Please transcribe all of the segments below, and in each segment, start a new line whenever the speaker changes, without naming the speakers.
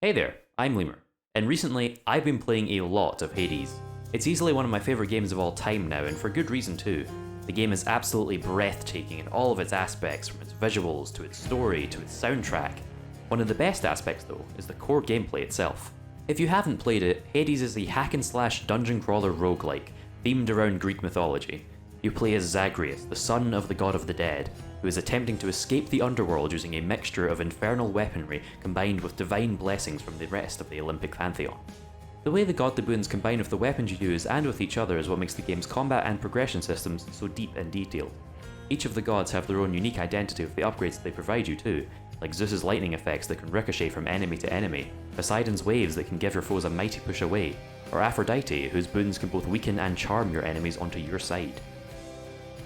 Hey there, I'm Lemur, and recently I've been playing a lot of Hades. It's easily one of my favourite games of all time now, and for good reason too. The game is absolutely breathtaking in all of its aspects, from its visuals to its story to its soundtrack. One of the best aspects though is the core gameplay itself. If you haven't played it, Hades is a hack and slash dungeon crawler roguelike, themed around Greek mythology. You play as Zagreus, the son of the god of the dead, who is attempting to escape the underworld using a mixture of infernal weaponry combined with divine blessings from the rest of the Olympic pantheon. The way the godly boons combine with the weapons you use and with each other is what makes the game's combat and progression systems so deep and detailed. Each of the gods have their own unique identity with the upgrades they provide you too, like Zeus's lightning effects that can ricochet from enemy to enemy, Poseidon's waves that can give your foes a mighty push away, or Aphrodite, whose boons can both weaken and charm your enemies onto your side.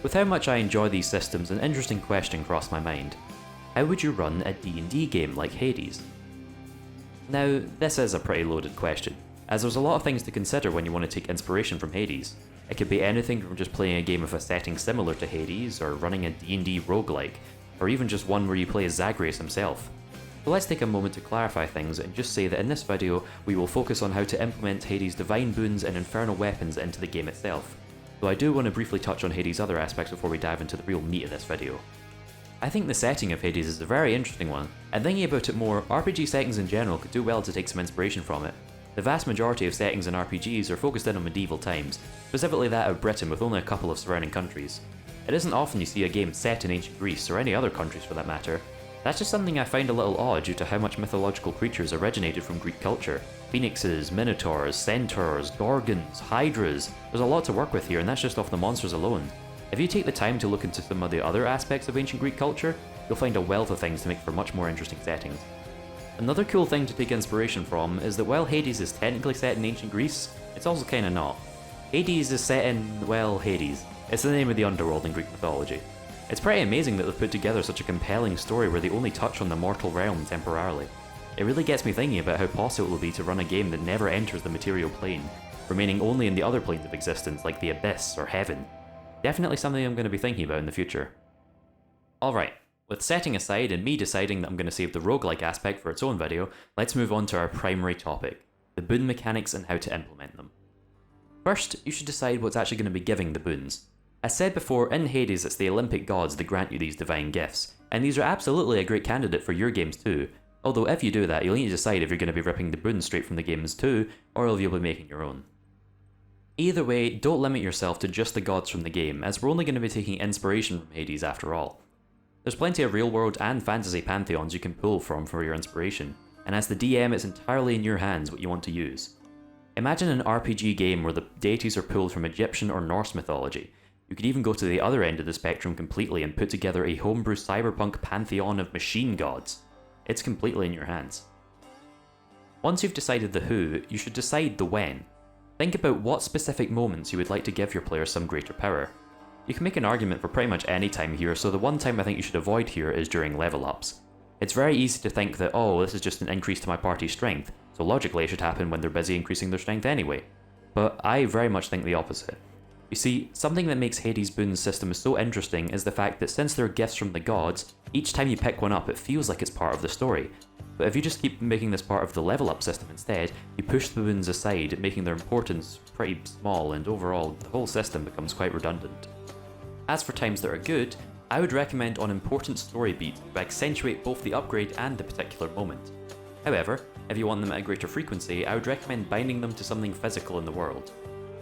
With how much I enjoy these systems, an interesting question crossed my mind. How would you run a D&D game like Hades? Now, this is a pretty loaded question, as there's a lot of things to consider when you want to take inspiration from Hades. It could be anything from just playing a game with a setting similar to Hades, or running a D&D roguelike, or even just one where you play as Zagreus himself. So let's take a moment to clarify things and just say that in this video we will focus on how to implement Hades' divine boons and infernal weapons into the game itself. Though I do want to briefly touch on Hades' other aspects before we dive into the real meat of this video. I think the setting of Hades is a very interesting one, and thinking about it more, RPG settings in general could do well to take some inspiration from it. The vast majority of settings in RPGs are focused in on medieval times, specifically that of Britain with only a couple of surrounding countries. It isn't often you see a game set in ancient Greece, or any other countries for that matter. That's just something I find a little odd due to how much mythological creatures originated from Greek culture. Phoenixes, minotaurs, centaurs, gorgons, hydras. There's a lot to work with here, and that's just off the monsters alone. If you take the time to look into some of the other aspects of ancient Greek culture, you'll find a wealth of things to make for much more interesting settings. Another cool thing to take inspiration from is that while Hades is technically set in ancient Greece, it's also kinda not. Hades is set in, well, Hades. It's the name of the underworld in Greek mythology. It's pretty amazing that they've put together such a compelling story where they only touch on the mortal realm temporarily. It really gets me thinking about how possible it will be to run a game that never enters the material plane, remaining only in the other planes of existence like the Abyss or Heaven. Definitely something I'm going to be thinking about in the future. Alright, with setting aside and me deciding that I'm going to save the roguelike aspect for its own video, let's move on to our primary topic, the boon mechanics and how to implement them. First, you should decide what's actually going to be giving the boons. As said before, in Hades it's the Olympic gods that grant you these divine gifts, and these are absolutely a great candidate for your games too, although if you do that you'll need to decide if you're going to be ripping the boons straight from the games too, or if you'll be making your own. Either way, don't limit yourself to just the gods from the game, as we're only going to be taking inspiration from Hades after all. There's plenty of real world and fantasy pantheons you can pull from for your inspiration, and as the DM it's entirely in your hands what you want to use. Imagine an RPG game where the deities are pulled from Egyptian or Norse mythology. You could even go to the other end of the spectrum completely and put together a homebrew cyberpunk pantheon of machine gods. It's completely in your hands. Once you've decided the who, you should decide the when. Think about what specific moments you would like to give your players some greater power. You can make an argument for pretty much any time here, so the one time I think you should avoid here is during level ups. It's very easy to think that, oh, this is just an increase to my party's strength, so logically it should happen when they're busy increasing their strength anyway. But I very much think the opposite. You see, something that makes Hades' boons system so interesting is the fact that since they're gifts from the gods, each time you pick one up it feels like it's part of the story. But if you just keep making this part of the level up system instead, you push the boons aside, making their importance pretty small, and overall the whole system becomes quite redundant. As for times that are good, I would recommend on important story beats to accentuate both the upgrade and the particular moment. However, if you want them at a greater frequency, I would recommend binding them to something physical in the world.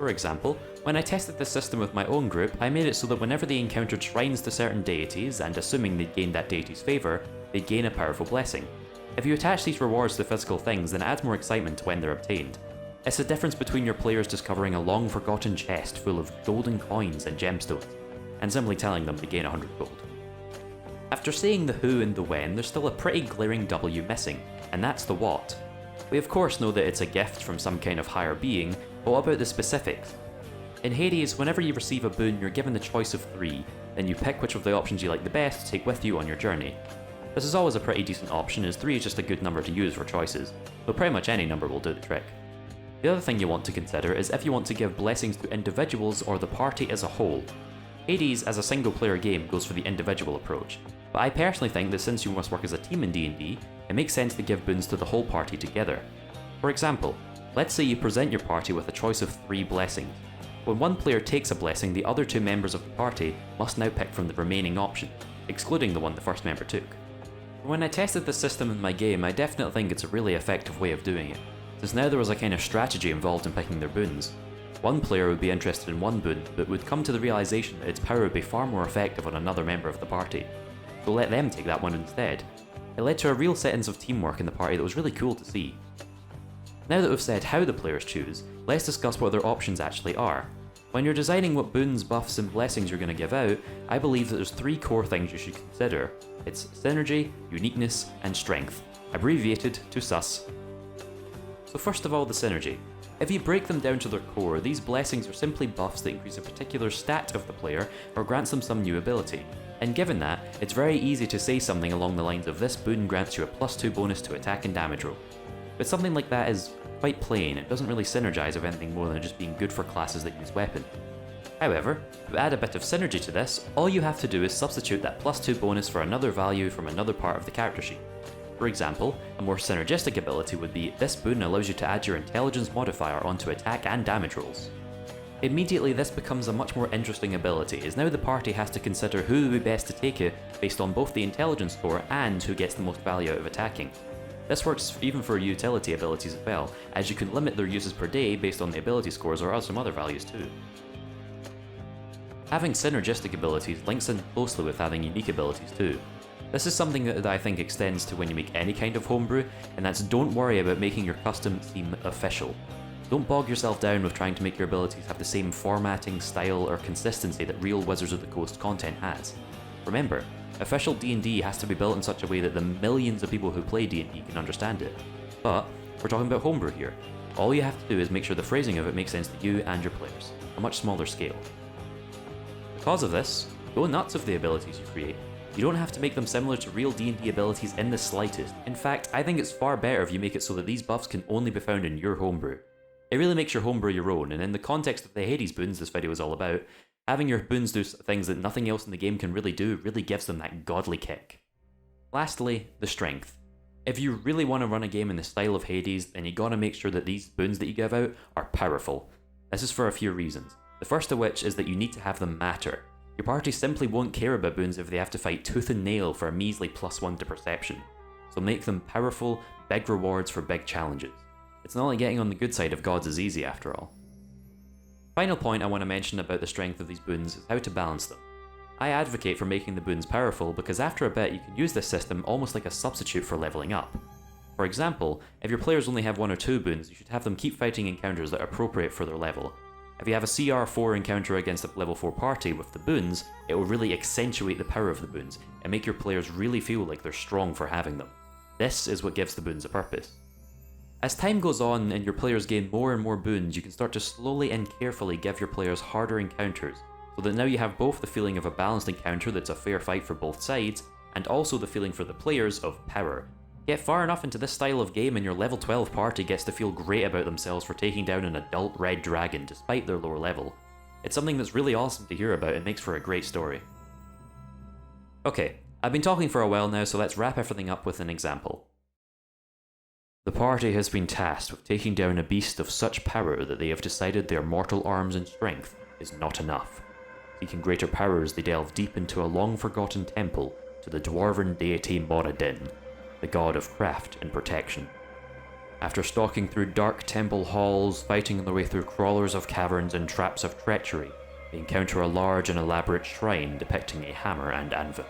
For example, when I tested this system with my own group, I made it so that whenever they encountered shrines to certain deities, and assuming they'd gained that deity's favour, they'd gain a powerful blessing. If you attach these rewards to physical things, then it adds more excitement to when they're obtained. It's the difference between your players discovering a long-forgotten chest full of golden coins and gemstones, and simply telling them to gain 100 gold. After saying the who and the when, there's still a pretty glaring W missing, and that's the what. We of course know that it's a gift from some kind of higher being, but what about the specifics? In Hades, whenever you receive a boon, you're given the choice of 3, then you pick which of the options you like the best to take with you on your journey. This is always a pretty decent option, as 3 is just a good number to use for choices, but pretty much any number will do the trick. The other thing you want to consider is if you want to give blessings to individuals or the party as a whole. Hades as a single player game goes for the individual approach, but I personally think that since you must work as a team in D&D, it makes sense to give boons to the whole party together. For example, let's say you present your party with a choice of 3 blessings. When one player takes a blessing, the other 2 members of the party must now pick from the remaining options, excluding the one the first member took. When I tested this system in my game, I definitely think it's a really effective way of doing it, since now there was a kind of strategy involved in picking their boons. One player would be interested in one boon, but would come to the realization that its power would be far more effective on another member of the party, so let them take that one instead. It led to a real sense of teamwork in the party that was really cool to see. Now that we've said how the players choose, let's discuss what their options actually are. When you're designing what boons, buffs, and blessings you're going to give out, I believe that there's 3 core things you should consider. It's synergy, uniqueness, and strength, abbreviated to SUS. So first of all, the synergy. If you break them down to their core, these blessings are simply buffs that increase a particular stat of the player or grants them some new ability. And given that, it's very easy to say something along the lines of this boon grants you a +2 bonus to attack and damage roll. But something like that is quite plain, it doesn't really synergize with anything more than just being good for classes that use weapons. However, to add a bit of synergy to this, all you have to do is substitute that +2 bonus for another value from another part of the character sheet. For example, a more synergistic ability would be, this boon allows you to add your intelligence modifier onto attack and damage rolls. Immediately this becomes a much more interesting ability, as now the party has to consider who would be best to take it based on both the intelligence score and who gets the most value out of attacking. This works even for utility abilities as well, as you can limit their uses per day based on the ability scores or some other values too. Having synergistic abilities links in closely with having unique abilities too. This is something that I think extends to when you make any kind of homebrew, and that's don't worry about making your custom seem official. Don't bog yourself down with trying to make your abilities have the same formatting, style, or consistency that real Wizards of the Coast content has. Remember, official D&D has to be built in such a way that the millions of people who play D&D can understand it. But, we're talking about homebrew here. All you have to do is make sure the phrasing of it makes sense to you and your players, a much smaller scale. Because of this, go nuts with the abilities you create. You don't have to make them similar to real D&D abilities in the slightest. In fact, I think it's far better if you make it so that these buffs can only be found in your homebrew. It really makes your homebrew your own, and in the context of the Hades boons this video is all about, having your boons do things that nothing else in the game can really do really gives them that godly kick. Lastly, the strength. If you really want to run a game in the style of Hades, then you gotta make sure that these boons that you give out are powerful. This is for a few reasons. The first of which is that you need to have them matter. Your party simply won't care about boons if they have to fight tooth and nail for a measly +1 to perception. So make them powerful, big rewards for big challenges. It's not like getting on the good side of gods is easy after all. Final point I want to mention about the strength of these boons is how to balance them. I advocate for making the boons powerful because after a bit you can use this system almost like a substitute for leveling up. For example, if your players only have 1 or 2 boons, you should have them keep fighting encounters that are appropriate for their level. If you have a CR4 encounter against a level 4 party with the boons, it will really accentuate the power of the boons and make your players really feel like they're strong for having them. This is what gives the boons a purpose. As time goes on and your players gain more and more boons, you can start to slowly and carefully give your players harder encounters, so that now you have both the feeling of a balanced encounter that's a fair fight for both sides, and also the feeling for the players of power. Get far enough into this style of game and your level 12 party gets to feel great about themselves for taking down an adult red dragon despite their lower level. It's something that's really awesome to hear about and makes for a great story. Okay, I've been talking for a while now, so let's wrap everything up with an example. The party has been tasked with taking down a beast of such power that they have decided their mortal arms and strength is not enough. Seeking greater powers, they delve deep into a long-forgotten temple to the dwarven deity Moradin, the god of craft and protection. After stalking through dark temple halls, fighting their way through crawlers of caverns and traps of treachery, they encounter a large and elaborate shrine depicting a hammer and anvil.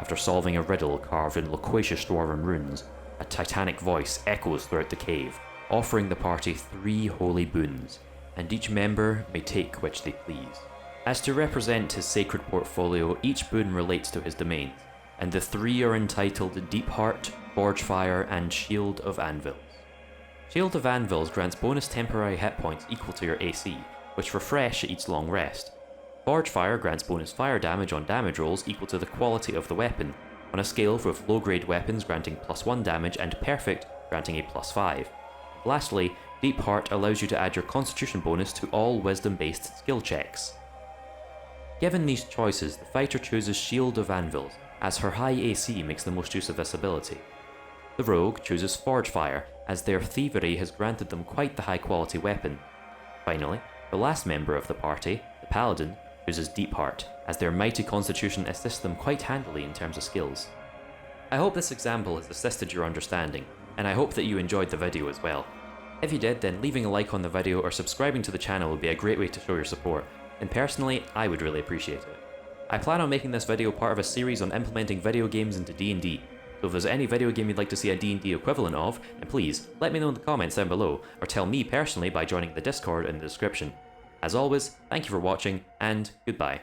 After solving a riddle carved in loquacious dwarven runes, a titanic voice echoes throughout the cave, offering the party 3 holy boons, and each member may take which they please. As to represent his sacred portfolio, each boon relates to his domains, and the 3 are entitled Deep Heart, Forge Fire, and Shield of Anvils. Shield of Anvils grants bonus temporary hit points equal to your AC, which refresh at each long rest. Forge Fire grants bonus fire damage on damage rolls equal to the quality of the weapon, on a scale with low-grade weapons granting +1 damage and perfect granting a +5. Lastly, Deep Heart allows you to add your constitution bonus to all wisdom-based skill checks. Given these choices, the fighter chooses Shield of Anvils, as her high AC makes the most use of this ability. The rogue chooses Forge Fire, as their thievery has granted them quite the high quality weapon. Finally, the last member of the party, the paladin, chooses Deep Heart, as their mighty constitution assists them quite handily in terms of skills. I hope this example has assisted your understanding, and I hope that you enjoyed the video as well. If you did, then leaving a like on the video or subscribing to the channel would be a great way to show your support, and personally, I would really appreciate it. I plan on making this video part of a series on implementing video games into D&D, so if there's any video game you'd like to see a D&D equivalent of, then please let me know in the comments down below, or tell me personally by joining the Discord in the description. As always, thank you for watching, and goodbye.